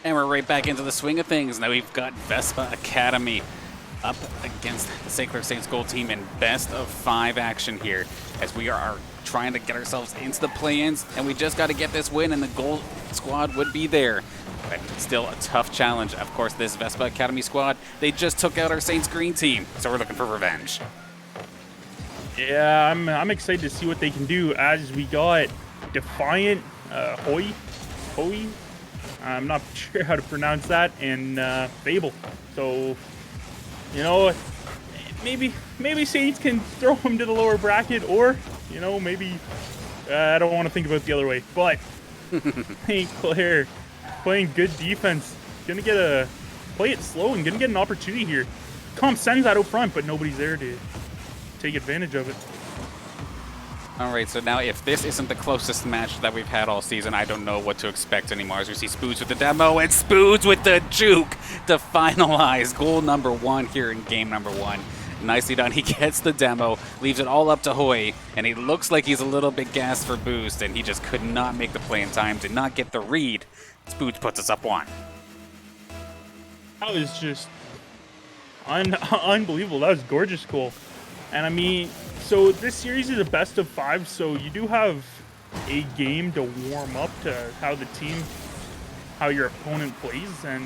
And we're right back into the swing of things. Now we've got Vespa Academy up against the St. Clair Saints gold team in best of 5 action here, as we are trying to get ourselves into the play-ins, and we just got to get this win and the gold squad would be there. But still a tough challenge. Of course, this Vespa Academy squad, they just took out our Saints green team, so we're looking for revenge. Yeah, I'm excited to see what they can do, as we got Defiant, Hoy, I'm not sure how to pronounce that, and Fable. So, you know, maybe Saints can throw him to the lower bracket, or, you know, maybe I don't want to think about it the other way. But St. Clair playing good defense, gonna play it slow and gonna get an opportunity here. Comp sends that out front, but nobody's there to take advantage of it. All right, so now if this isn't the closest match that we've had all season, I don't know what to expect anymore. As we see Spoods with the demo and Spoods with the juke to finalize goal number 1 here in game number 1. Nicely done. He gets the demo, leaves it all up to Hoy, and he looks like he's a little bit gassed for boost, and he just could not make the play in time, did not get the read. Spoods puts us up 1. That was just unbelievable. That was gorgeous goal. And I mean, so this series is a best of 5, so you do have a game to warm up to how your opponent plays. And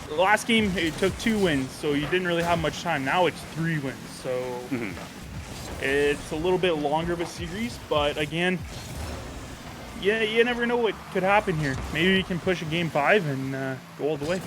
the last game, it took 2 wins, so you didn't really have much time. Now it's 3 wins, so it's a little bit longer of a series. But again, yeah, you never know what could happen here. Maybe we can push a game 5 and go all the way.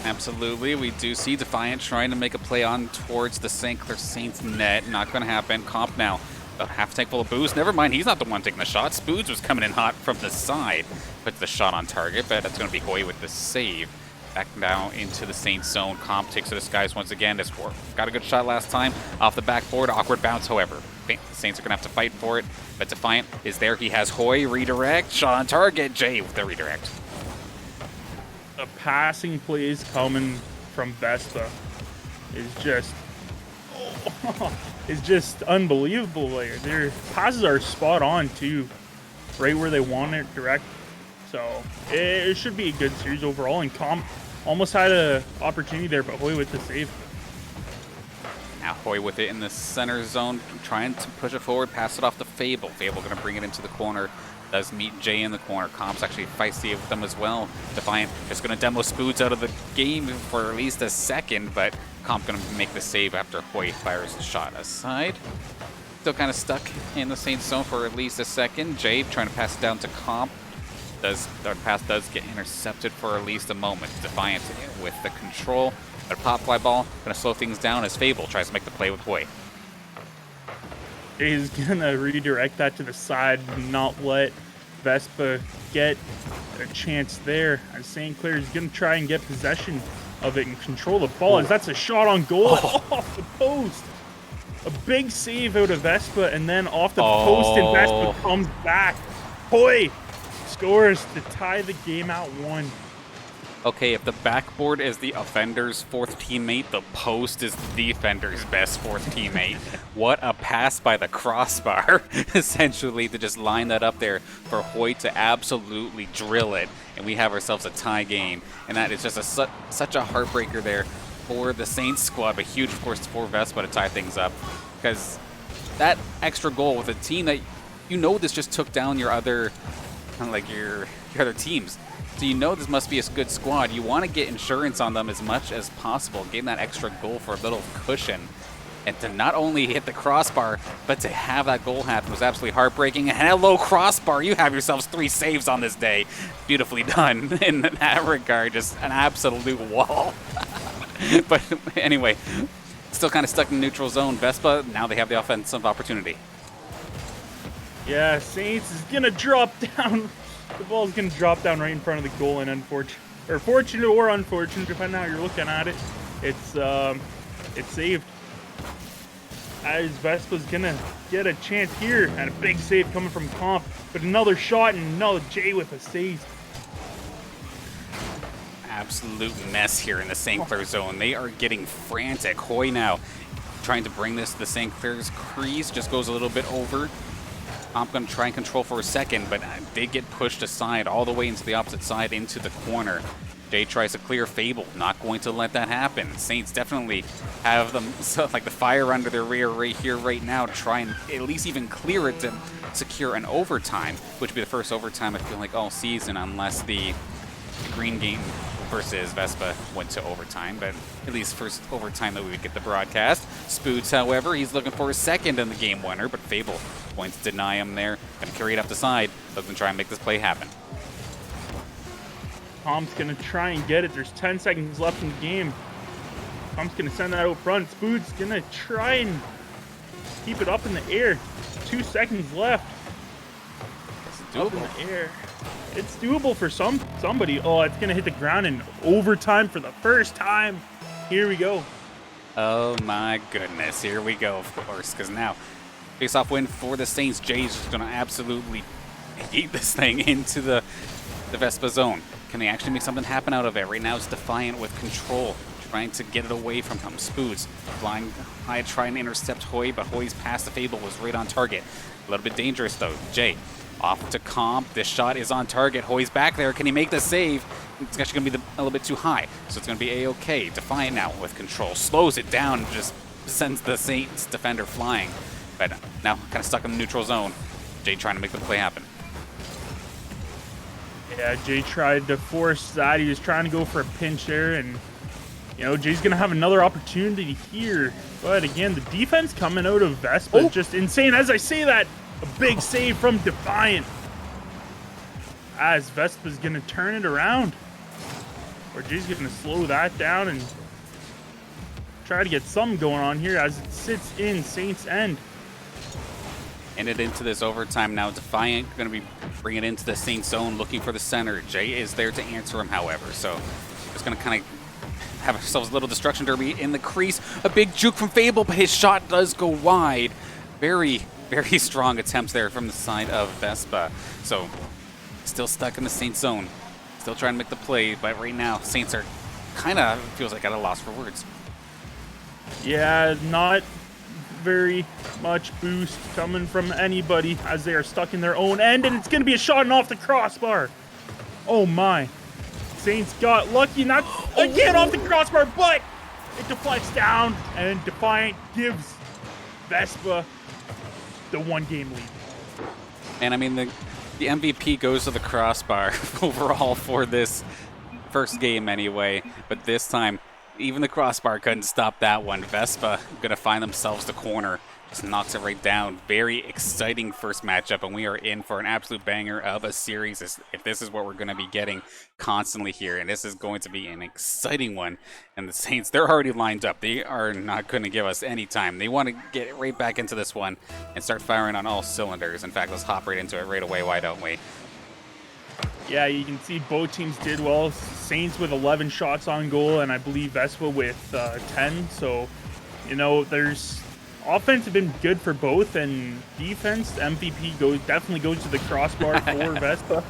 Absolutely. We do see Defiant trying to make a play on towards the St. Clair Saints net. Not going to happen. Comp now. About half tank full of boost. Never mind, he's not the one taking the shot. Spoods was coming in hot from the side. Puts the shot on target, but that's going to be Hoy with the save. Back now into the Saints zone. Comp takes to the skies once again. Got a good shot last time. Off the backboard. Awkward bounce, however. The Saints are going to have to fight for it. But Defiant is there. He has Hoy. Redirect. Shot on target. Jay with the redirect. The passing plays coming from Vespa is just unbelievable. Their passes are spot on too, right where they want it, direct. So it should be a good series overall. And Comp almost had an opportunity there, but Hoy with the save. Now Hoy with it in the center zone, trying to push it forward, pass it off to Fable. Fable going to bring it into the corner. Does meet Jay in the corner. Comp's actually feisty with them as well. Defiant is going to demo Spoods out of the game for at least a second, but Comp going to make the save after Hoy fires the shot aside. Still kind of stuck in the Saints zone for at least a second. Jay trying to pass it down to Comp. The pass does get intercepted for at least a moment. Defiant with the control. But a pop fly ball going to slow things down as Fable tries to make the play with Hoy. He's gonna redirect that to the side, not let Vespa get a chance there. And St. Clair is gonna try and get possession of it and control the ball, as that's a shot on goal off the post. A big save out of Vespa, and then off the post, and Vespa comes back. Hoy scores to tie the game at 1. Okay, if the backboard is the offender's 4th teammate, the post is the defender's best 4th teammate. What a pass by the crossbar, essentially, to just line that up there for Hoy to absolutely drill it. And we have ourselves a tie game. And that is just such a heartbreaker there for the Saints squad, but huge, of course, for Vespa to tie things up. Because that extra goal with a team that, you know, this just took down your other, your other teams. So you know this must be a good squad. You want to get insurance on them as much as possible, getting that extra goal for a little cushion. And to not only hit the crossbar, but to have that goal happen was absolutely heartbreaking. And hello, crossbar, you have yourselves 3 saves on this day. Beautifully done in that regard, just an absolute wall. But anyway, still kind of stuck in the neutral zone. Vespa, now they have the offensive opportunity. Yeah, Saints is going to drop down. The ball's going to drop down right in front of the goal, and fortunate or unfortunate, depending on how you're looking at it, it's saved. As Vespa's going to get a chance here, and a big save coming from Comp, but another shot and another Jay with a save. Absolute mess here in the St. Clair zone. They are getting frantic. Hoy now trying to bring this to the St. Clair's crease, just goes a little bit over. I'm going to try and control for a second, but they get pushed aside all the way into the opposite side, into the corner. Jay tries to clear Fable, not going to let that happen. Saints definitely have them, like the fire under their rear right here, right now, to try and at least even clear it to secure an overtime, which would be the first overtime I feel like all season, unless the green game versus Vespa went to overtime, but at least first overtime that we would get the broadcast. Spoods, however, he's looking for a second in the game winner, but Fable going to deny him there. Gonna carry it up the side, looking to try and make this play happen. Tom's gonna try and get it. There's 10 seconds left in the game. Tom's gonna send that out front. Spood's gonna try and keep it up in the air. 2 seconds left. It's doable. Up in the air. It's doable for somebody. Oh, it's gonna hit the ground in overtime for the first time. Here we go. Oh my goodness, here we go, of course, because now face-off win for the Saints. Jay's just gonna absolutely eat this thing into the Vespa zone. Can they actually make something happen out of it? Right now it's Defiant with control, trying to get it away from him. Spoods flying high, trying to intercept Hoy, but Hoy's pass to Fable was right on target. A little bit dangerous though. Jay off to Comp. This shot is on target. Hoy's back there. Can he make the save? It's actually going to be a little bit too high, so it's going to be A-OK. Defiant now with control. Slows it down and just sends the Saints defender flying. But now kind of stuck in the neutral zone. Jay trying to make the play happen. Yeah, Jay tried to force that. He was trying to go for a pinch there, and you know, Jay's gonna have another opportunity here. But again, the defense coming out of Vespa is just insane. As I say that, a big save from Defiant. As Vespa's gonna turn it around. Or Jay's gonna slow that down and try to get something going on here as it sits in Saints' end. Ended into this overtime now. Defiant going to be bringing it into the Saints zone, looking for the center. Jay is there to answer him, however. So just going to kind of have ourselves a little destruction derby in the crease. A big juke from Fable, but his shot does go wide. Very, very strong attempts there from the side of Vespa. So still stuck in the Saints zone. Still trying to make the play, but right now Saints are kind of, feels like at a loss for words. Yeah, not very much boost coming from anybody as they are stuck in their own end, and it's going to be a shot and off the crossbar. Oh my. Saints got lucky, not again off the crossbar, but it deflects down, and Defiant gives Vespa the 1-game lead. And I mean, the MVP goes to the crossbar overall for this first game anyway, but this time even the crossbar couldn't stop that one. Vespa gonna find themselves the corner. Just knocks it right down. Very exciting first matchup, and we are in for an absolute banger of a series if this is what we're gonna be getting constantly here. And this is going to be an exciting one. And the Saints, they're already lined up. They are not gonna give us any time. They want to get right back into this one and start firing on all cylinders. In fact, let's hop right into it right away, why don't we? Yeah, you can see both teams did well. Saints with 11 shots on goal, and I believe Vespa with 10. So, you know, there's offense have been good for both, and defense MVP definitely goes to the crossbar for Vespa.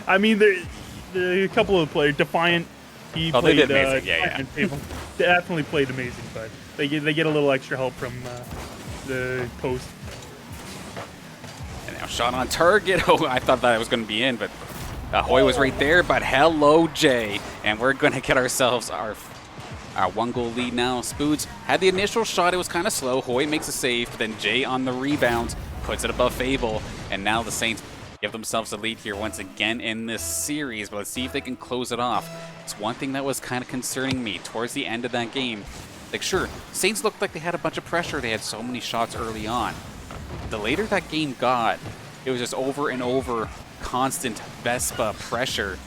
I mean, the couple of players, Defiant, he played they did amazing. Yeah. Definitely played amazing, but they get a little extra help from the post. And now shot on target. Oh, I thought that was going to be in, but Hoy was right there. But hello, Jay. And we're going to get ourselves our 1-goal lead now. Spoods had the initial shot. It was kind of slow. Hoy makes a save. But then Jay on the rebound puts it above Fable. And now the Saints give themselves a lead here once again in this series. But let's see if they can close it off. It's one thing that was kind of concerning me towards the end of that game. Like, sure, Saints looked like they had a bunch of pressure. They had so many shots early on. The later that game got, it was just over and over constant Vespa pressure.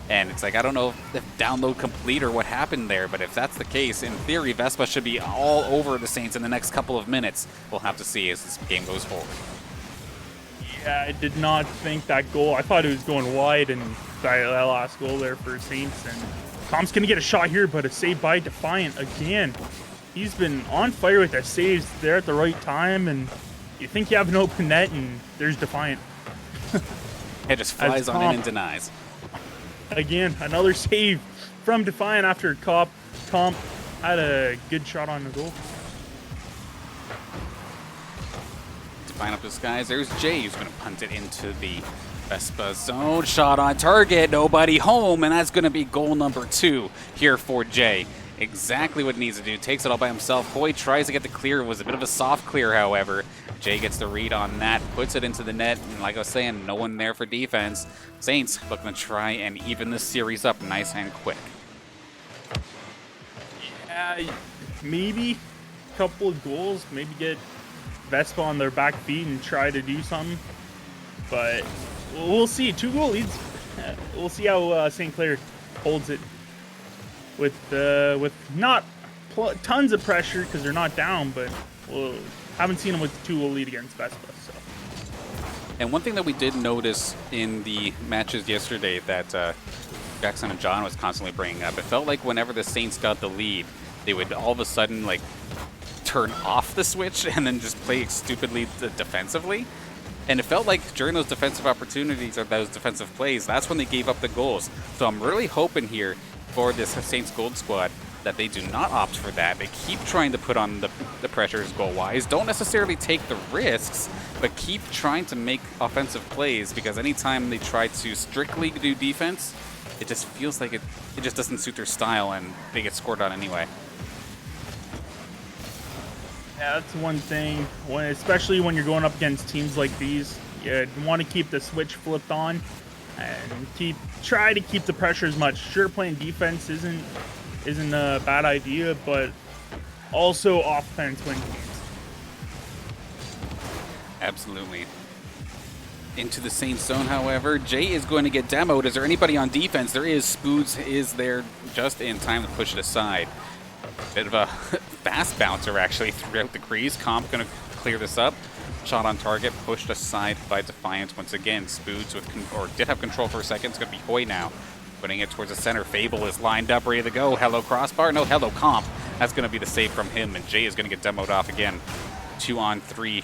And it's like, I don't know if download complete or what happened there, but if that's the case, in theory, Vespa should be all over the Saints in the next couple of minutes. We'll have to see as this game goes forward. Yeah, I did not think that goal. I thought it was going wide, and that last goal there for Saints. And Tom's going to get a shot here, but a save by Defiant again. He's been on fire with that saves there at the right time, and you think you have an open net, and there's Defiant. It just flies on in and denies. Again, another save from Defiant after Comp had a good shot on the goal. Fine up this guys. There's Jay who's going to punt it into the Vespa zone. Shot on target. Nobody home. And that's going to be goal number 2 here for Jay. Exactly what he needs to do. Takes it all by himself. Hoy tries to get the clear. It was a bit of a soft clear, however. Jay gets the read on that. Puts it into the net. And like I was saying, no one there for defense. Saints looking to try and even this series up nice and quick. Yeah, maybe a couple of goals. Maybe get Vespa on their back feet and try to do something. But we'll see. 2-goal leads. We'll see how St. Clair holds it with not tons of pressure because they're not down, but we'll haven't seen them with the 2-goal lead against Vespa. So. And one thing that we did notice in the matches yesterday that Jackson and John was constantly bringing up, it felt like whenever the Saints got the lead, they would all of a sudden like turn off the switch and then just play stupidly defensively. And it felt like during those defensive opportunities or those defensive plays, that's when they gave up the goals. So I'm really hoping here for this Saints Gold squad that they do not opt for that. They keep trying to put on the pressures goal-wise. Don't necessarily take the risks, but keep trying to make offensive plays, because anytime they try to strictly do defense, it just feels like it just doesn't suit their style and they get scored on anyway. Yeah, that's one thing, especially when you're going up against teams like these. You want to keep the switch flipped on and try to keep the pressure as much. Sure, playing defense isn't a bad idea, but also offense wins games. Absolutely. Into the Saints zone, however, Jay is going to get demoed. Is there anybody on defense? There is. Spoods is there just in time to push it aside. Bit of a fast bouncer, actually, throughout the crease. Comp going to clear this up. Shot on target, pushed aside by Defiance once again. Spoods did have control for a second. It's going to be Hoy now. Putting it towards the center. Fable is lined up, ready to go. Hello, crossbar. No, hello, Comp. That's going to be the save from him, and Jay is going to get demoed off again. 2-on-3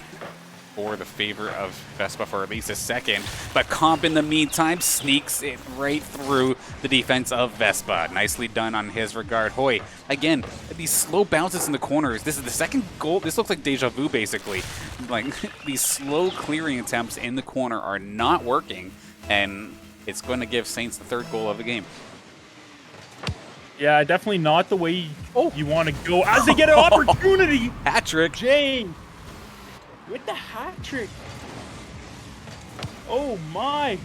for the favor of Vespa for at least a second. But Comp, in the meantime, sneaks it right through the defense of Vespa. Nicely done on his regard. Hoy, again, these slow bounces in the corners. This is the second goal. This looks like deja vu, basically. Like, these slow clearing attempts in the corner are not working, and it's going to give Saints the 3rd goal of the game. Yeah, definitely not the way you want to go as they get an opportunity. Hat trick. Jay with the hat trick. Oh my.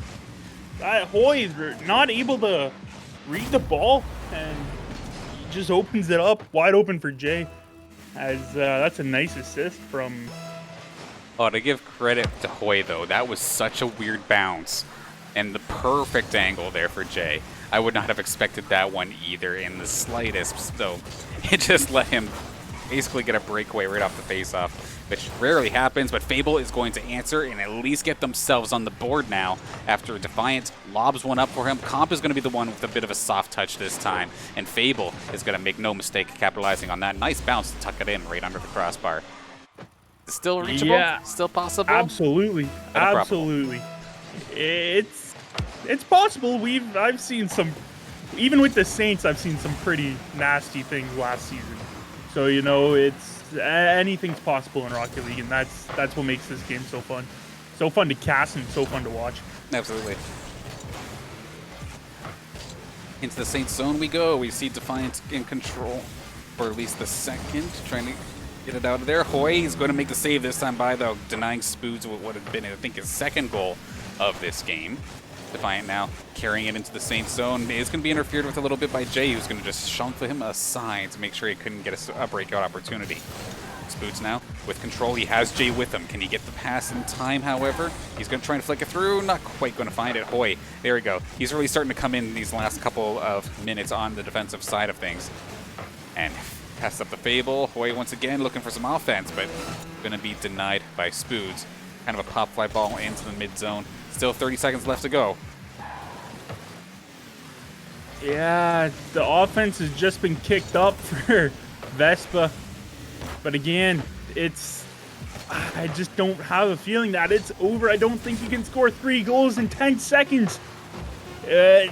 That Hoy is not able to read the ball, and he just opens it up wide open for Jay. As that's a nice assist from... Oh, to give credit to Hoy, though, that was such a weird bounce. And the perfect angle there for Jay. I would not have expected that one either in the slightest. So it just let him basically get a breakaway right off the face-off, which rarely happens, but Fable is going to answer and at least get themselves on the board now after Defiant lobs one up for him. Comp is going to be the one with a bit of a soft touch this time, and Fable is going to make no mistake capitalizing on that. Nice bounce to tuck it in right under the crossbar. Still reachable? Yeah. Still possible? Absolutely. Absolutely. It's possible. I've seen some, even with the Saints, I've seen some pretty nasty things last season. So, you know, anything's possible in Rocket League, and that's what makes this game so fun. So fun to cast and so fun to watch. Absolutely. Into the Saints zone we go. We see Defiant in control for at least the second, trying to get it out of there. Hoy is going to make the save this time by, though, denying Spoods what would have been, I think, his 2nd goal of this game. Defiant now carrying it into the Saints zone. It's going to be interfered with a little bit by Jay, who's going to just shunk him aside to make sure he couldn't get a breakout opportunity. Spoods now with control. He has Jay with him. Can he get the pass in time, however? He's going to try and flick it through. Not quite going to find it. Hoy, there we go. He's really starting to come in these last couple of minutes on the defensive side of things. And pass up the Fable. Hoy once again looking for some offense, but going to be denied by Spoods. Kind of a pop fly ball into the mid zone. Still 30 seconds left to go. Yeah, the offense has just been kicked up for Vespa. But again, I just don't have a feeling that it's over. I don't think you can score 3 goals in 10 seconds. Yeah,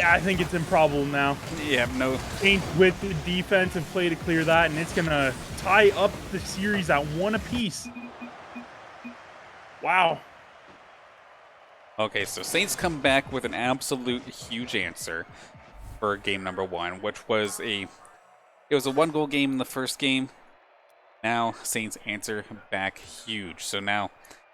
I think it's improbable now. Yeah, no. Saints with the defensive play to clear that, and it's going to tie up the series at 1 apiece. Wow. Okay, so Saints come back with an absolute huge answer for game number 1, which was it was a 1-goal game in the first game. Now Saints answer back huge. So now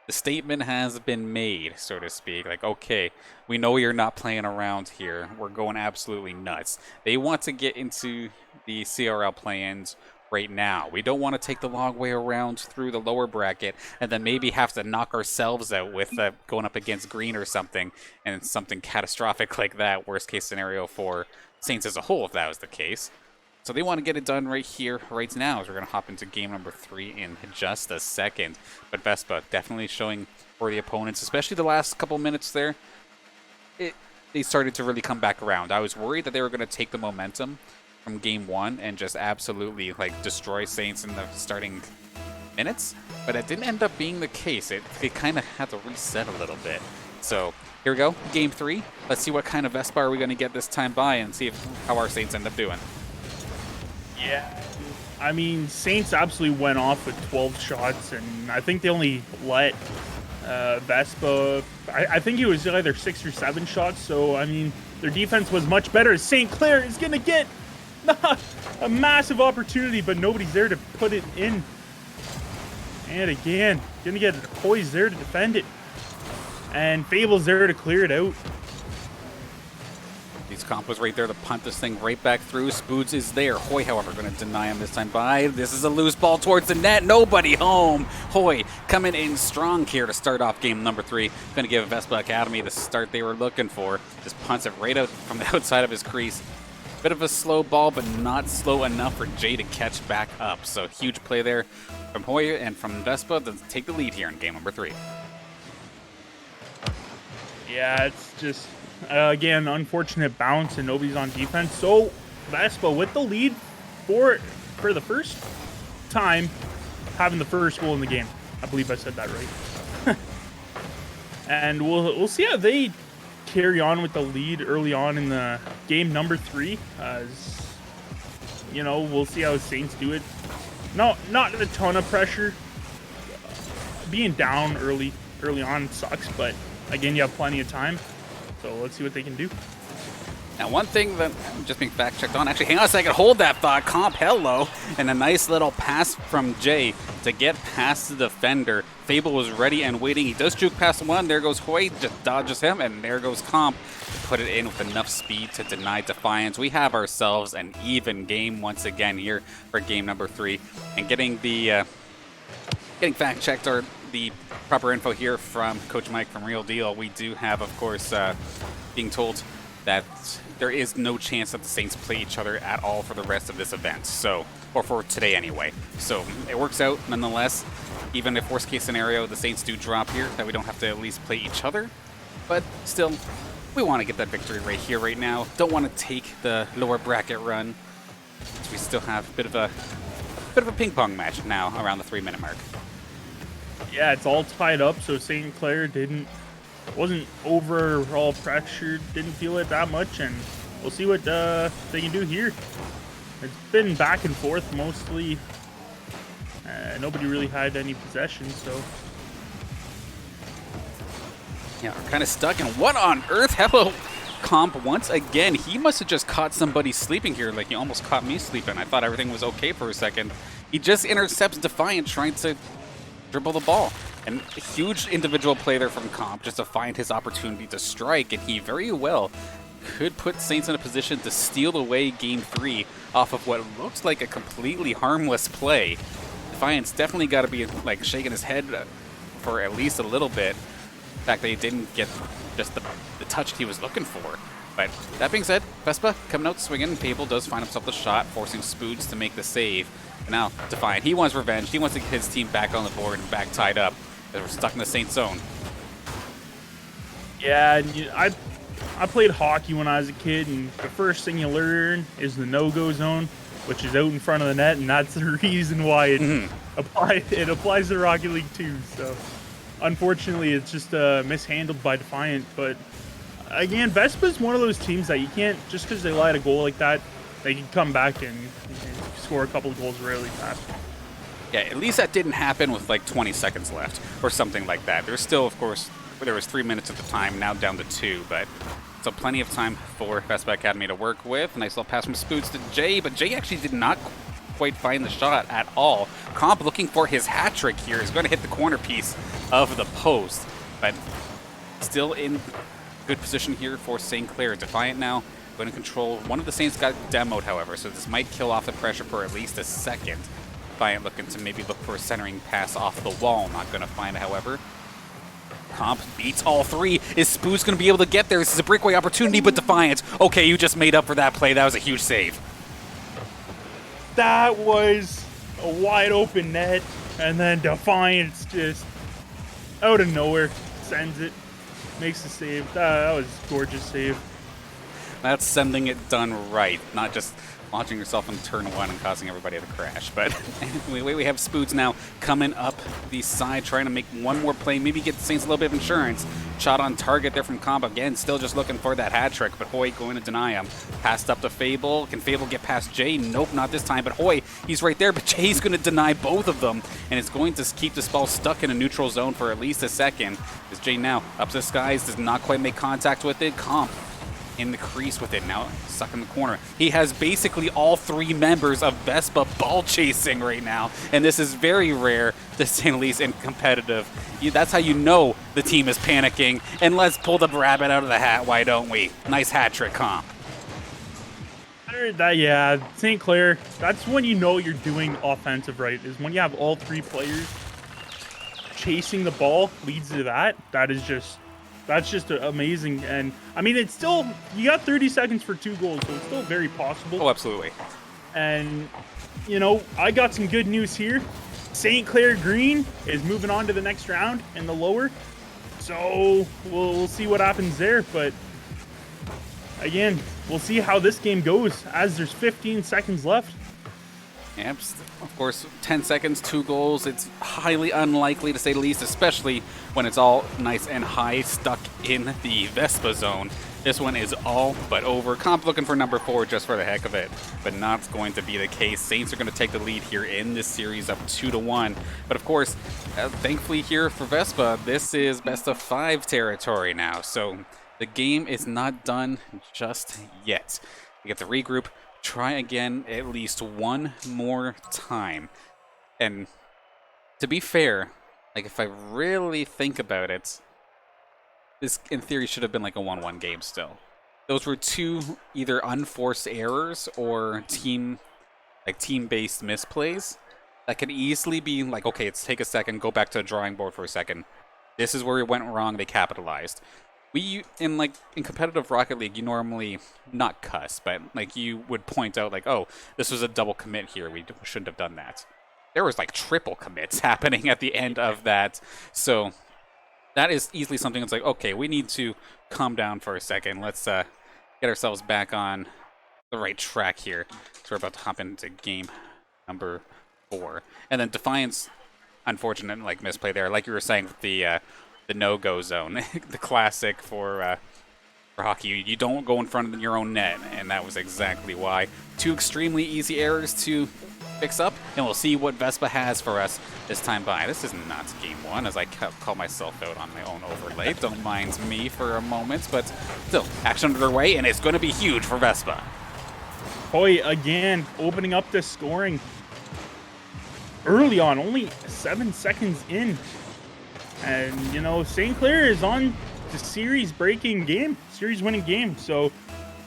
the statement has been made, so to speak. Like, okay, we know you're not playing around here. We're going absolutely nuts. They want to get into the CRL play-ins right now. We don't want to take the long way around through the lower bracket and then maybe have to knock ourselves out with going up against green or something, and something catastrophic like that. Worst case scenario for Saints as a whole, if that was the case. So they want to get it done right here, right now, as we're going to hop into game number 3 in just a second. But Vespa definitely showing for the opponents, especially the last couple minutes there. They started to really come back around. I was worried that they were going to take the momentum from game 1 and just absolutely like destroy Saints in the starting minutes, but it didn't end up being the case. They kind of had to reset a little bit. So here we go, game 3. Let's see what kind of Vespa are we going to get this time by, and see how our Saints end up doing. Yeah, I mean, Saints absolutely went off with 12 shots, and I think they only let Vespa, I think it was either 6 or 7 shots. So, I mean, their defense was much better. St. Clair is going to get a massive opportunity, but nobody's there to put it in. And again, going to get Hoy's there to defend it. And Fable's there to clear it out. His comp was right there to punt this thing right back through. Spoods is there. Hoy, however, going to deny him this time by. This is a loose ball towards the net. Nobody home. Hoy coming in strong here to start off game number 3. Going to give Vespa Academy the start they were looking for. Just punts it right out from the outside of his crease. Bit of a slow ball, but not slow enough for Jay to catch back up. So huge play there from Hoy and from Vespa to take the lead here in game number 3. Yeah, it's just... again, unfortunate bounce and nobody's on defense. So Vespa with the lead for the first time having the first goal in the game. I believe I said that right. And we'll see how they carry on with the lead early on in the game number 3. As you know, we'll see how Saints do it. No, not a ton of pressure. Being down early on sucks, but again, you have plenty of time. So let's see what they can do. Now, one thing that I'm just being fact-checked on. Actually, hang on a second. Hold that thought. Comp, hello. And a nice little pass from Jay to get past the defender. Fable was ready and waiting. He does juke past one. There goes Hoy. Just dodges him. And there goes Comp. Put it in with enough speed to deny Defiance. We have ourselves an even game once again here for game number 3. And getting the... getting fact-checked or the proper info here from Coach Mike from Real Deal. We do have, of course, being told that there is no chance that the Saints play each other at all for the rest of this event. So, or for today anyway. So it works out nonetheless. Even if worst case scenario, the Saints do drop here, that we don't have to at least play each other. But still, we want to get that victory right here, right now. Don't want to take the lower bracket run. So we still have a bit of a ping pong match now around the 3-minute mark. Yeah, it's all tied up, so St. Clair wasn't overall pressured, didn't feel it that much, and we'll see what they can do here. It's been back and forth mostly. Nobody really had any possession, so. Yeah, we're kind of stuck, and what on earth? Hello, Comp, once again. He must have just caught somebody sleeping here, like he almost caught me sleeping. I thought everything was okay for a second. He just intercepts Defiant trying to dribble the ball. And a huge individual play there from Comp just to find his opportunity to strike, and he very well could put Saints in a position to steal away game 3 off of what looks like a completely harmless play. Defiant's definitely got to be like shaking his head for at least a little bit. The fact that he didn't get just the touch he was looking for. But that being said, Vespa coming out swinging. Fable does find himself the shot, forcing Spoods to make the save. But now, Defiant, he wants revenge. He wants to get his team back on the board and back tied up. We're stuck in the Saints zone. Yeah, I played hockey when I was a kid, and the first thing you learn is the no-go zone, which is out in front of the net, and that's the reason why it applies to Rocket League too. So, unfortunately, it's just mishandled by Defiant. But again, Vespa's one of those teams that you can't, just because they let a goal like that, they can come back and score a couple of goals really fast. Yeah, at least that didn't happen with like 20 seconds left or something like that. There's still, of course, there was 3 minutes at the time, now down to 2, but so plenty of time for Vespa Academy to work with. Nice little pass from Spoots to Jay, but Jay actually did not quite find the shot at all. Comp looking for his hat trick here is going to hit the corner piece of the post, but still in good position here for St. Clair. Defiant now going to control. One of the Saints got demoed, however, so this might kill off the pressure for at least a second. Defiant looking to maybe look for a centering pass off the wall. Not going to find it, however. Comp beats all three. Is Spoots going to be able to get there? This is a breakaway opportunity, but Defiant. Okay, you just made up for that play. That was a huge save. That was a wide open net, and then Defiance just out of nowhere sends it, makes the save. That was a gorgeous save. That's sending it done right, not just launching yourself in turn one and causing everybody to crash. But anyway, we have Spoots now coming up the side, trying to make one more play, maybe get the Saints a little bit of insurance. Shot on target there from Comp again, still just looking for that hat trick, but Hoy going to deny him. Passed up to Fable. Can Fable get past Jay? Nope, not this time, but Hoy, he's right there, but Jay's going to deny both of them, and it's going to keep this ball stuck in a neutral zone for at least a second. As Jay now up to the skies, does not quite make contact with it. Comp in the crease with it, now stuck in the corner. He has basically all three members of Vespa ball chasing right now, and this is very rare, to say the least, in competitive. That's how you know the team is panicking, and let's pull the rabbit out of the hat, why don't we? Nice hat trick, Comp. Yeah, St. Clair, that's when you know you're doing offensive right, is when you have all three players chasing the ball leads to that. That's just amazing. And I mean, it's still, you got 30 seconds for 2 goals, so it's still very possible. Oh, absolutely. And, you know, I got some good news here. St. Clair Green is moving on to the next round in the lower. So we'll see what happens there. But again, we'll see how this game goes as there's 15 seconds left. Yep, of course, 10 seconds, 2 goals. It's highly unlikely, to say the least, especially when it's all nice and high, stuck in the Vespa zone. This one is all but over. Comp looking for number 4 just for the heck of it, but not going to be the case. Saints are going to take the lead here in this series up 2-1. But of course, thankfully here for Vespa, this is best of 5 territory now. So the game is not done just yet. We get to regroup. Try again at least one more time. And to be fair, like if I really think about it, this in theory should have been like a 1-1 game still. Those were 2 either unforced errors or team-based misplays that could easily be like, okay, let's take a second, go back to the drawing board for a second. This is where it went wrong, they capitalized. In competitive Rocket League, you normally, not cuss, but like you would point out like, oh, this was a double commit here. We shouldn't have done that. There was like triple commits happening at the end of that. So that is easily something that's like, okay, we need to calm down for a second. Let's get ourselves back on the right track here. So we're about to hop into game number 4. And then Defiance, unfortunate like misplay there. Like you were saying with the no-go zone, the classic for hockey. You don't go in front of your own net, and that was exactly why. 2 extremely easy errors to fix up, and we'll see what Vespa has for us this time by. This is not game 1, as I call myself out on my own overlay. Don't mind me for a moment, but still, action underway, and it's going to be huge for Vespa. Hoy, again, opening up the scoring early on, only 7 seconds in. And, you know, St. Clair is on the series-winning game. So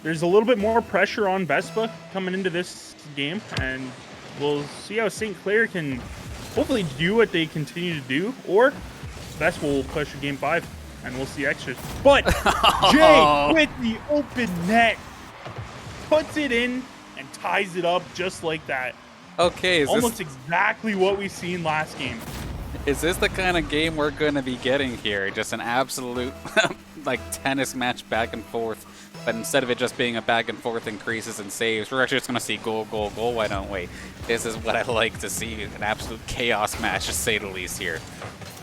there's a little bit more pressure on Vespa coming into this game. And we'll see how St. Clair can hopefully do what they continue to do. Or Vespa will push to game 5, and we'll see extras. But Jay, with the open net, puts it in and ties it up just like that. Okay, almost exactly what we seen last game. Is this the kind of game we're going to be getting here? Just an absolute, like, tennis match back and forth. But instead of it just being a back and forth increases and saves, we're actually just going to see goal, goal, goal. Why don't we? This is what I like to see. An absolute chaos match, to say the least here.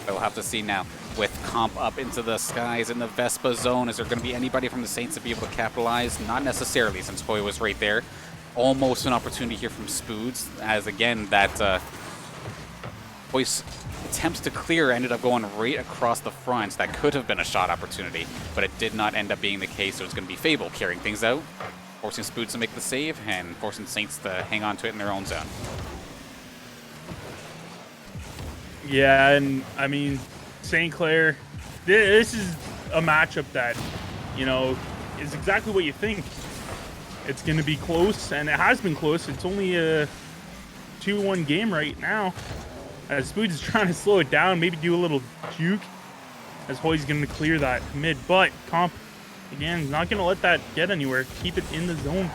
But we'll have to see now with Comp up into the skies in the Vespa zone. Is there going to be anybody from the Saints to be able to capitalize? Not necessarily, since Hoy was right there. Almost an opportunity here from Spoods, as again, that Hoy's attempts to clear ended up going right across the front. That could have been a shot opportunity, but it did not end up being the case. So it's going to be Fable carrying things out, forcing Spoods to make the save, and forcing Saints to hang on to it in their own zone. Yeah, and I mean, St. Clair, this is a matchup that, you know, is exactly what you think. It's going to be close, and it has been close. It's only a 2-1 game right now. As Spoods is trying to slow it down, maybe do a little juke, as Hoy's going to clear that mid. But Comp, again, not going to let that get anywhere. Keep it in the zone.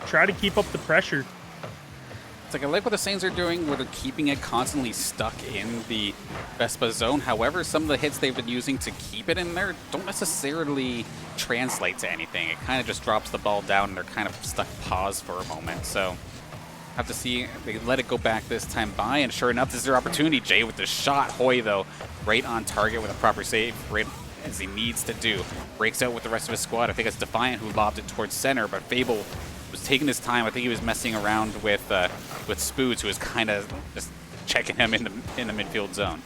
Try to keep up the pressure. It's like I like what the Saints are doing, where they're keeping it constantly stuck in the Vespa zone. However, some of the hits they've been using to keep it in there don't necessarily translate to anything. It kind of just drops the ball down, and they're kind of stuck paused for a moment. So have to see. They let it go back this time by, and sure enough, this is their opportunity. Jay with the shot. Hoy, though, right on target with a proper save, right as he needs to do. Breaks out with the rest of his squad. I think it's Defiant who lobbed it towards center, but Fable was taking his time. I think he was messing around with Spoods, who was kind of just checking him in the midfield zone.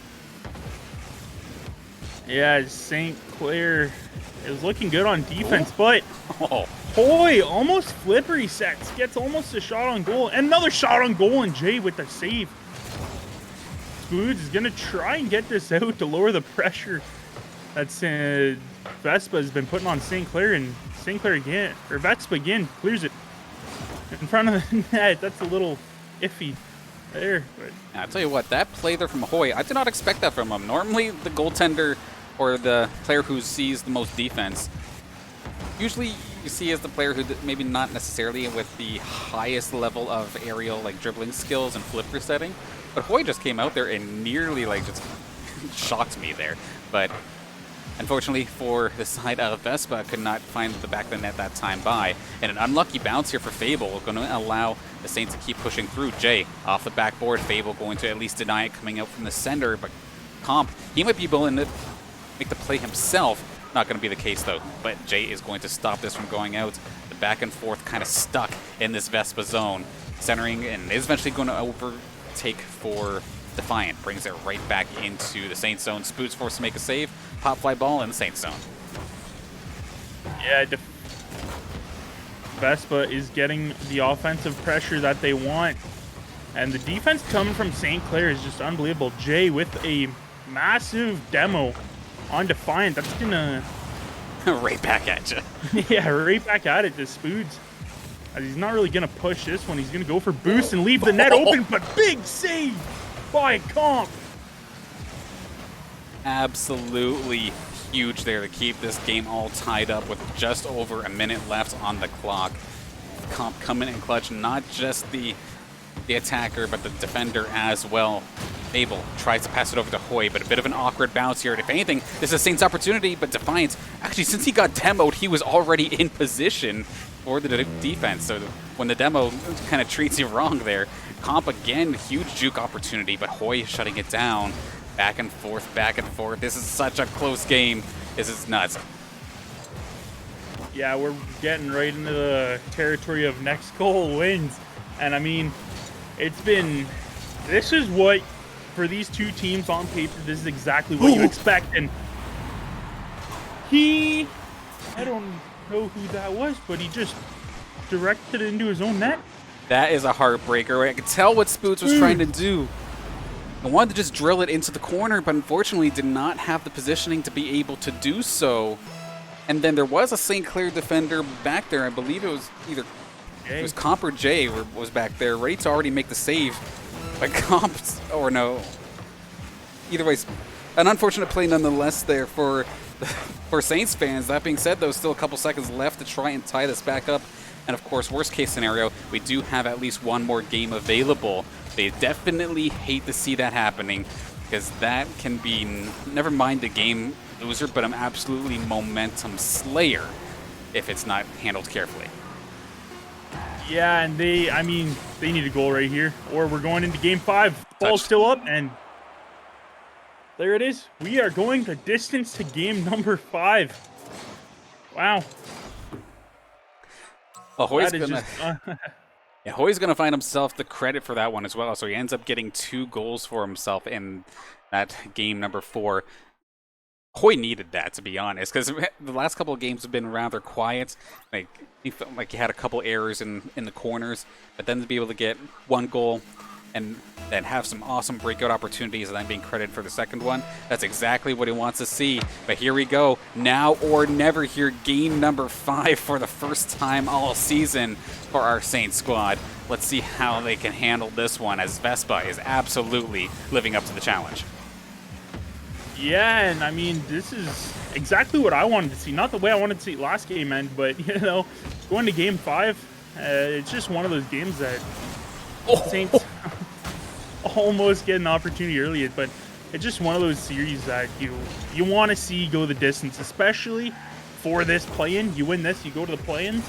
Yeah, St. Clair is looking good on defense, but Oh. Hoy almost flip resets, gets almost a shot on goal, and another shot on goal, and Jay with the save. Spoods is gonna try and get this out to lower the pressure that Vespa has been putting on St. Clair, and St. Clair again, or Vespa again, clears it in front of the net. That's a little iffy there. But I'll tell you what, that play there from Hoy, I did not expect that from him. Normally, the goaltender or the player who sees the most defense, usually you see as the player who maybe not necessarily with the highest level of aerial like dribbling skills and flip resetting, but Hoy just came out there and nearly like just shocked me there. But unfortunately for the side of Vespa, could not find the back of the net that time by. And an unlucky bounce here for Fable, going to allow the Saints to keep pushing through. Jay off the backboard, Fable going to at least deny it coming out from the center, but Comp, he might be willing to make the play himself. Not going to be the case though, but Jay is going to stop this from going out. The back and forth kind of stuck in this Vespa zone. Centering and is eventually going to overtake for Defiant. Brings it right back into the Saints zone. Spoods forced to make a save. Pop fly ball in the Saints zone. yeah, Vespa is getting the offensive pressure that they want. And the defense coming from St. Clair is just unbelievable. Jay with a massive demo on Defiant. That's gonna Right back at you. yeah, right back at it to Spoods. He's not really gonna push this one. He's gonna go for boost and leave the net open, but big save by Comp. Absolutely huge there to keep this game all tied up with just over a minute left on the clock. Comp coming in clutch, not just the attacker, but the defender as well. Abel tries to pass it over to Hoy, but a bit of an awkward bounce here. And if anything, this is Saints' opportunity, but Defiance, actually, since he got demoed, he was already in position for the defense. So when the demo kind of treats you wrong there, Comp again, huge juke opportunity, but Hoy is shutting it down. Back and forth, back and forth. This is such a close game. This is nuts. Yeah, we're getting right into the territory of next goal wins. And I mean, this is what, for these two teams on paper, this is exactly what you expect. And I don't know who that was, but he just directed it into his own net. That is a heartbreaker. I could tell what Spoods was trying to do. I wanted to just drill it into the corner, but unfortunately did not have the positioning to be able to do so. And then there was a St. Clair defender back there. I believe it was either it was Comp or Jay was back there, ready to already make the save. But Comp, or no. Either way, an unfortunate play nonetheless there for Saints fans. That being said, though, still a couple seconds left to try and tie this back up. And of course, worst case scenario, we do have at least one more game available. They definitely hate to see that happening, because that can be, never mind the game loser, but an absolutely momentum slayer if it's not handled carefully. Yeah, and they need a goal right here, or we're going into game 5. Ball's still up, and there it is. We are going the distance to game number 5. Wow. Ahoy's That is gonna, just, Yeah, Hoy's going to find himself the credit for that one as well. So he ends up getting 2 goals for himself in that game number 4. Hoy needed that, to be honest, because the last couple of games have been rather quiet. Like, he felt like he had a couple errors in the corners, but then to be able to get 1 goal and then have some awesome breakout opportunities and then being credited for the second one, that's exactly what he wants to see. But here we go, now or never here, game number 5 for the first time all season for our Saints squad. Let's see how they can handle this one, as Vespa is absolutely living up to the challenge. Yeah, and I mean, this is exactly what I wanted to see. Not the way I wanted to see last game end, but, you know, going to game 5, it's just one of those games that Saints almost get an opportunity early, but it's just one of those series that you want to see go the distance, especially for this play-in. You win this, you go to the play-in.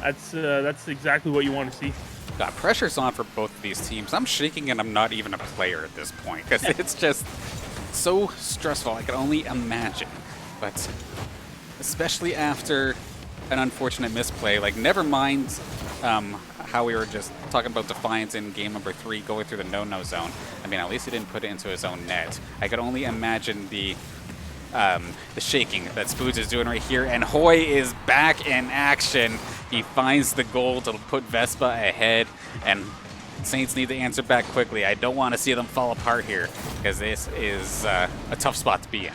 That's exactly what you want to see. God, pressure's on for both of these teams. I'm shaking and I'm not even a player at this point, because it's just so stressful. I can only imagine. But especially after an unfortunate misplay, like, never mind how we were just talking about Defiance in game number 3 going through the no-no zone. I mean, at least he didn't put it into his own net. I could only imagine the shaking that Spoods is doing right here, and Hoy is back in action. He finds the goal to put Vespa ahead, and Saints need to answer back quickly. I don't want to see them fall apart here, because this is a tough spot to be in.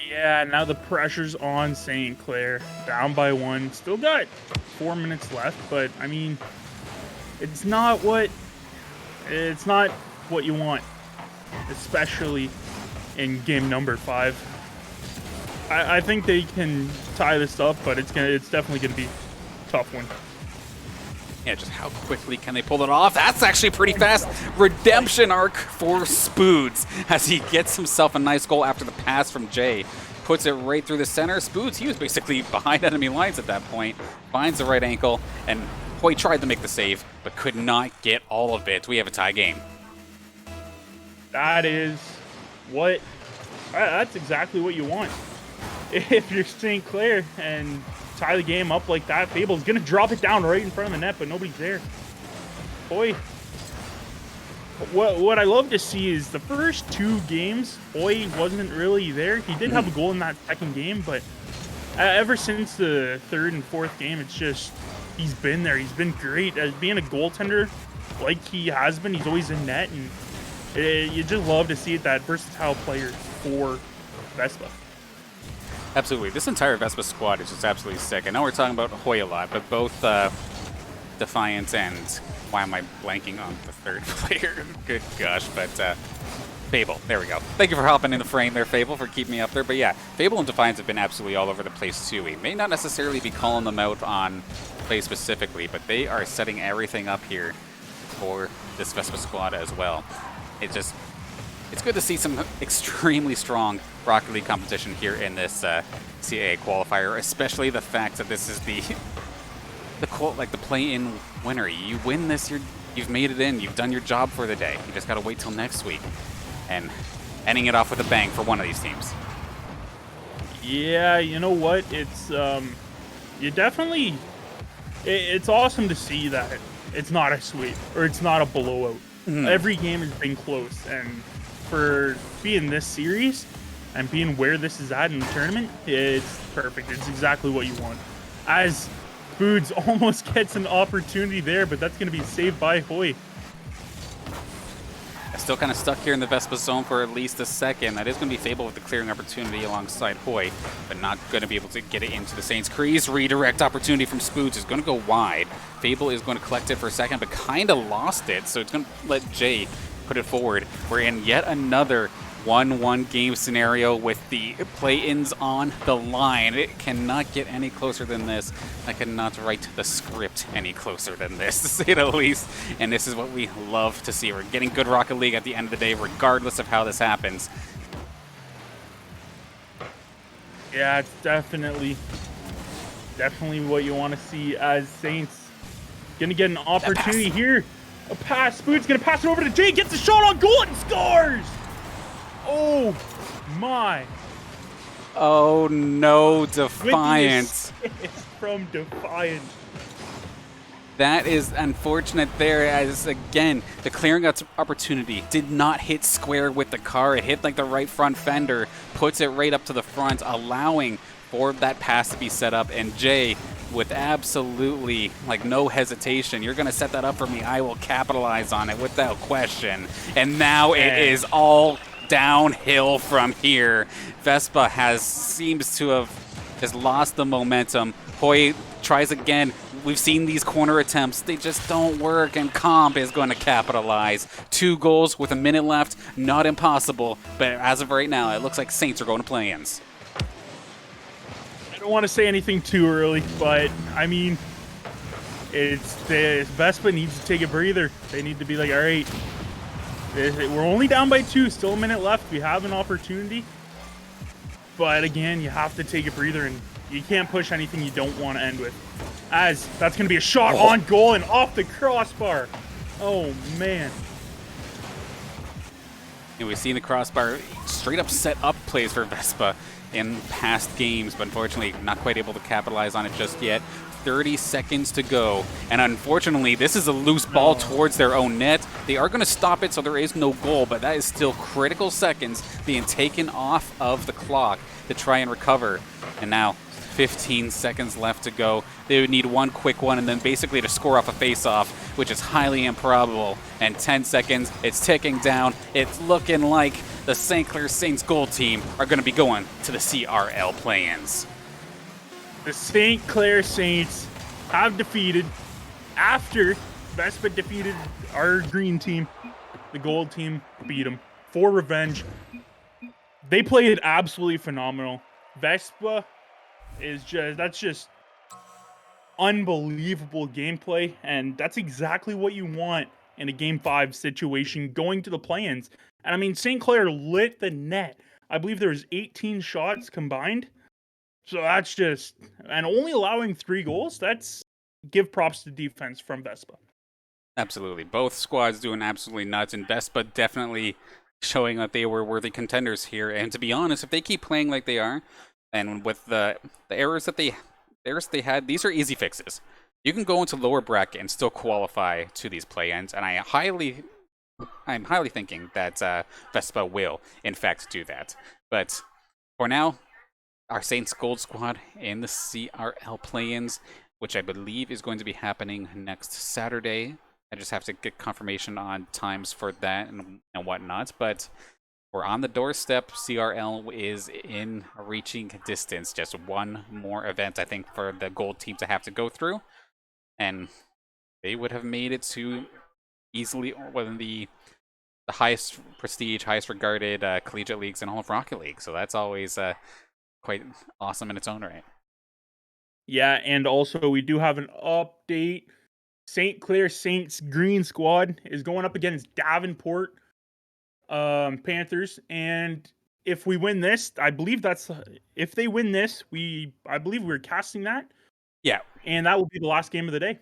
Yeah, now the pressure's on St. Clair, down by 1. Still got 4 minutes left, but I mean, it's not what you want, especially in game number 5. I think they can tie this up, but it's definitely gonna be a tough one. Yeah, just how quickly can they pull it off? That's actually pretty fast. Redemption arc for Spoods as he gets himself a nice goal after the pass from Jay. Puts it right through the center. Spoods, he was basically behind enemy lines at that point. Finds the right ankle, and Hoy tried to make the save, but could not get all of it. We have a tie game. That is what... That's exactly what you want. If you're St. Clair and tie the game up like that, Fable's going to drop it down right in front of the net, but nobody's there. Hoy, what I love to see is the first 2 games, Hoy wasn't really there. He did have a goal in that second game, but ever since the 3rd and 4th game, it's just, he's been there. He's been great. As being a goaltender like he has been, he's always in net, and you just love to see it, that versatile player for Vespa. Absolutely. This entire Vespa squad is just absolutely sick. I know we're talking about Hoy a lot, but both Defiance and... Why am I blanking on the 3rd player? Good gosh, but Fable. There we go. Thank you for hopping in the frame there, Fable, for keeping me up there. But yeah, Fable and Defiance have been absolutely all over the place too. We may not necessarily be calling them out on play specifically, but they are setting everything up here for this Vespa squad as well. It's good to see some extremely strong Rocket League competition here in this CCA qualifier, especially the fact that this is the play-in winner. You win this, you've made it in. You've done your job for the day. You just got to wait till next week, and ending it off with a bang for one of these teams. Yeah, you know what? It's it's awesome to see that it's not a sweep or it's not a blowout. Every game has been close, and for being this series and being where this is at in the tournament, it's perfect. It's exactly what you want. As Foods almost gets an opportunity there, but that's going to be saved by Hoy. Still kind of stuck here in the Vespa zone for at least a second. That is going to be Fable with the clearing opportunity alongside Hoy, but not going to be able to get it into the Saints' crease. Redirect opportunity from Spoods is going to go wide. Fable is going to collect it for a second, but kind of lost it, so it's going to let Jay put it forward. We're in yet another 1-1 game scenario with the play-ins on the line. It cannot get any closer than this. I cannot write the script any closer than this, to say the least. And this is what we love to see. We're getting good Rocket League at the end of the day, regardless of how this happens. Yeah, it's definitely what you want to see as Saints. Gonna get an opportunity here. A pass. Spoon's gonna pass it over to Jay. Gets a shot on goal and scores. Oh my! Oh no, Defiance! From Defiance. That is unfortunate there, as again, the clearing opportunity did not hit square with the car. It hit like the right front fender, puts it right up to the front, allowing for that pass to be set up. And Jay, with absolutely like no hesitation, you're going to set that up for me. I will capitalize on it without question. And now it is all downhill from here. Vespa seems to have just lost the momentum. Hoy tries again. We've seen these corner attempts. They just don't work, and Comp is going to capitalize. 2 goals with a minute left. Not impossible, but as of right now, it looks like Saints are going to play-ins. I don't want to say anything too early, but, I mean, Vespa needs to take a breather. They need to be like, all right, we're only down by 2, still a minute left. We have an opportunity. But, again, you have to take a breather, and you can't push anything you don't want to end with. As that's going to be a shot on goal and off the crossbar. Oh, man. And we've seen the crossbar straight up set up plays for Vespa in past games, but unfortunately not quite able to capitalize on it just yet. 30 seconds to go. And unfortunately, this is a loose ball towards their own net. They are going to stop it, so there is no goal, but that is still critical seconds being taken off of the clock to try and recover. And now 15 seconds left to go. They would need one quick one and then basically to score off a face-off, which is highly improbable. And 10 seconds, it's ticking down. It's looking like the St. Clair Saints gold team are going to be going to the CRL play-ins. The St. Clair Saints have defeated, after Vespa defeated our green team, the gold team beat them for revenge. They played absolutely phenomenal. Vespa that's just unbelievable gameplay, and that's exactly what you want in a Game 5 situation going to the play-ins. And I mean, St. Clair lit the net. I believe there was 18 shots combined. So that's just, and only allowing 3 goals, that's give props to defense from Vespa. Absolutely. Both squads doing absolutely nuts, and Vespa definitely showing that they were worthy contenders here. And to be honest, if they keep playing like they are, and with the errors that they had, these are easy fixes. You can go into lower bracket and still qualify to these play-ins, and I'm highly thinking that Vespa will, in fact, do that. But for now, our Saints Gold squad in the CRL play-ins, which I believe is going to be happening next Saturday. I just have to get confirmation on times for that and whatnot, but we're on the doorstep. CRL is in reaching distance. Just one more event, I think, for the gold team to have to go through. And they would have made it to easily one of the highest prestige, highest regarded collegiate leagues in all of Rocket League. So that's always quite awesome in its own right. Yeah, and also we do have an update. St. Clair Saints Green Squad is going up against Davenport Panthers, and if we win this, I believe if they win this, I believe we're casting that. Yeah, and that will be the last game of the day.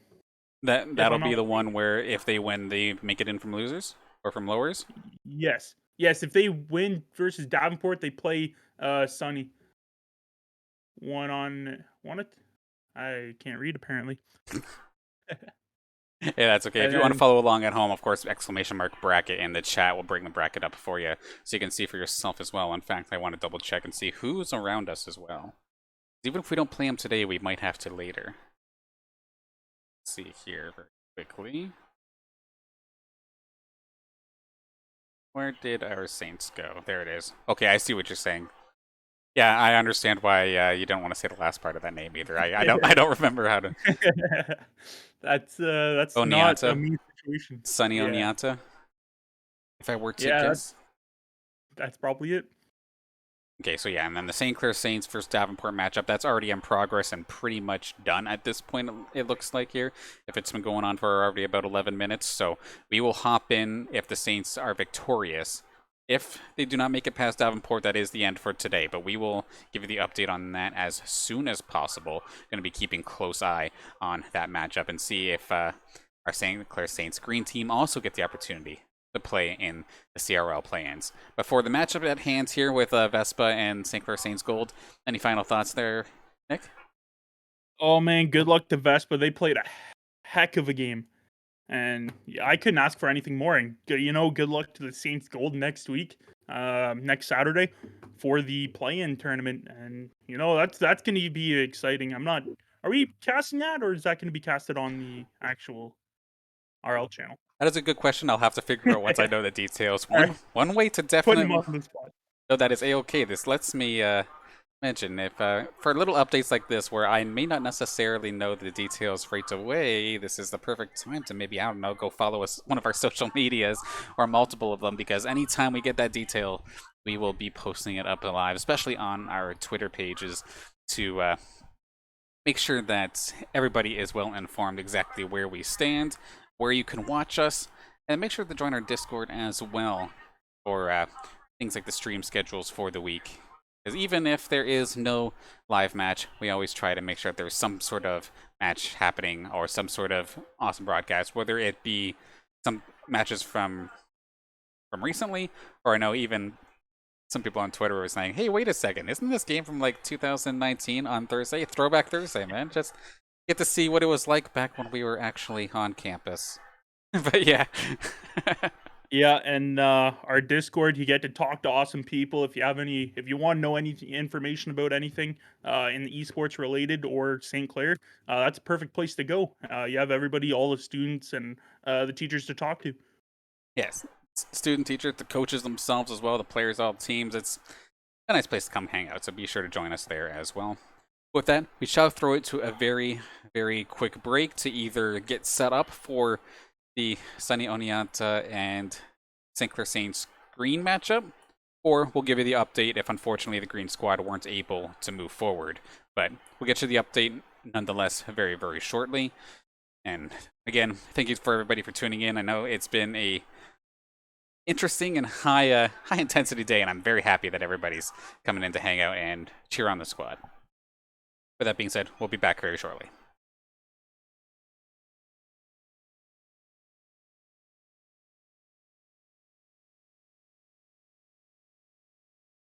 That'll be the one where if they win, they make it in from losers or from lowers. Yes. If they win versus Davenport, they play Sunny. One. I can't read apparently. Yeah, that's okay. If you want to follow along at home, of course, ! bracket in the chat will bring the bracket up for you so you can see for yourself as well. In fact, I want to double check and see who's around us as well. Even if we don't play them today, we might have to later. Let's see here very quickly. Where did our Saints go? There it is. Okay, I see what you're saying. Yeah, I understand why you don't want to say the last part of that name either. I don't remember how to. That's Oniata? Not a mean situation. Sunny Oniata. If I were to guess. That's probably it. Okay, so yeah, and then the St. Clair Saints versus Davenport matchup, that's already in progress and pretty much done at this point, it looks like here, if it's been going on for already about 11 minutes. So we will hop in if the Saints are victorious. If they do not make it past Davenport, that is the end for today, but we will give you the update on that as soon as possible. Going to be keeping close eye on that matchup and see if our St. Clair Saints green team also get the opportunity to play in the CRL play-ins. But for the matchup at hand here with Vespa and St. Clair Saints Gold, any final thoughts there, Nick? Oh man, good luck to Vespa. They played a heck of a game. And yeah, I couldn't ask for anything more. And good luck to the Saints Gold next week, next Saturday, for the play-in tournament. And that's going to be exciting. I'm not. Are we casting that, or is that going to be casted on the actual RL channel? That is a good question. I'll have to figure out once I know the details. All right, One way to putting him definitely on the spot. know that is a-okay. This lets me mention if for little updates like this where I may not necessarily know the details right away, this is the perfect time to maybe, I don't know, go follow us one of our social medias or multiple of them, because anytime we get that detail, we will be posting it up live, especially on our Twitter pages, to make sure that everybody is well informed exactly where we stand, where you can watch us, and make sure to join our Discord as well for things like the stream schedules for the week. Because even if there is no live match, we always try to make sure that there's some sort of match happening or some sort of awesome broadcast, whether it be some matches from recently, or I know even some people on Twitter were saying, hey, wait a second, isn't this game from like 2019 on Thursday? Throwback Thursday, man. Just get to see what it was like back when we were actually on campus. But yeah. Yeah, and our Discord, you get to talk to awesome people. If you want to know any information about anything in the esports related or St. Clair, that's a perfect place to go. You have everybody, all the students and the teachers to talk to. Yes, student, teacher, the coaches themselves as well, the players, all the teams. It's a nice place to come hang out, so be sure to join us there as well. With that, we shall throw it to a very, very quick break to either get set up for the Sunny Oneonta and St. Clair Saints green matchup, or we'll give you the update if unfortunately the green squad weren't able to move forward. But we'll get you the update nonetheless very, very shortly. And again, thank you for everybody for tuning in. I know it's been a interesting and high intensity day, and I'm very happy that everybody's coming in to hang out and cheer on the squad. With that being said, we'll be back very shortly.